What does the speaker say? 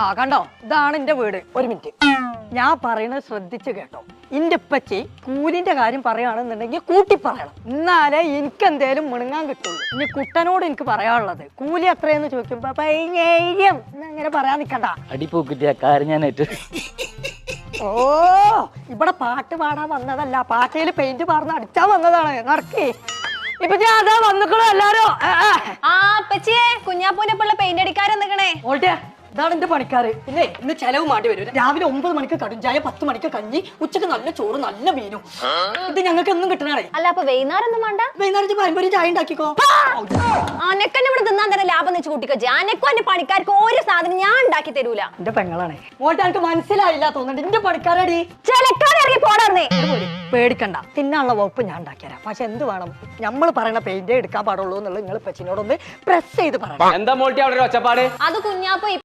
ആ കണ്ടോ, ഇതാണ് എന്റെ വീട്. ഒരു മിനിറ്റ്, ഞാൻ പറയുന്നത് ശ്രദ്ധിച്ച് കേട്ടോ. എന്റെ ഉപ്പച്ചി കൂലിന്റെ കാര്യം പറയുകയാണെന്നുണ്ടെങ്കിൽ കൂട്ടി പറയണം, എന്നാലേ എനിക്ക് എന്തേലും മുണങ്ങാൻ കിട്ടുള്ളൂ. ഇനി കുട്ടനോട് എനിക്ക് പറയാനുള്ളത് കൂലി എത്രയെന്ന് ചോദിക്കുമ്പോ 15,000 അങ്ങനെ പറയാൻ നിക്കണ്ട. ഓ, ഇവിടെ പാട്ട് പാടാൻ വന്നതല്ല, പാട്ടയില് പെയിന്റ് പാർന്ന് അടിച്ചാൻ വന്നതാണ്. നടക്കേ ഇപ്പൊ ഞാൻ അതാ വന്നിക്കണോ എല്ലാരും. കുഞ്ഞാപ്പൂന്റെ പെയിന്റ് അടിക്കാരൻ നിക്കണേ. ഇതാണ് എന്റെ പണിക്കാര്. പിന്നെ ഇന്ന് ചെലവ് മാണ്ടി വരും. രാവിലെ 9 മണിക്ക് കടും ചായ, 10 മണിക്ക് കഞ്ഞി, ഉച്ചക്ക് നല്ല ചോറ് നല്ല മീനും. ഇത് ഞങ്ങൾക്ക് ഒന്നും കിട്ടണേ. അല്ല അപ്പൊ വൈകുന്നേരം ഒന്നും വേണ്ട? വൈകുന്നേരത്ത് പാരമ്പര്യം ചായ ഉണ്ടാക്കിക്കോ. അനക്കന്നെ ഇവിടെ തിന്നാൻ തരാം, ലാഭം വെച്ച് കൂട്ടിക്കോ. അനക്കും എന്റെ പണിക്കാർക്ക് ഒരു സാധനം ഞാൻ ഉണ്ടാക്കി തരൂല. എന്റെ പെങ്ങളാണ്. മോട്ടെ എനിക്ക് മനസ്സിലായില്ല തോന്നുന്നുണ്ട്. എന്റെ പണിക്കാരടി ചിലക്കാരിറങ്ങി പോടാർന്നേ. പേടിക്കണ്ട, തിന്നാനുള്ള വകുപ്പ് ഞാൻ ഉണ്ടാക്കിയരാം. പക്ഷെ എന്ത് വേണം, നമ്മൾ പറയണ പെയിന്റേ എടുക്കാൻ പാടുള്ളൂ എന്നുള്ളത് നിങ്ങൾ പച്ചിനോടൊന്ന് പ്രസ് ചെയ്ത് പറയാം. എന്താ മോൾട്ടി അവിടെ ഒച്ചപ്പാട്? അത് കുഞ്ഞാപ്പ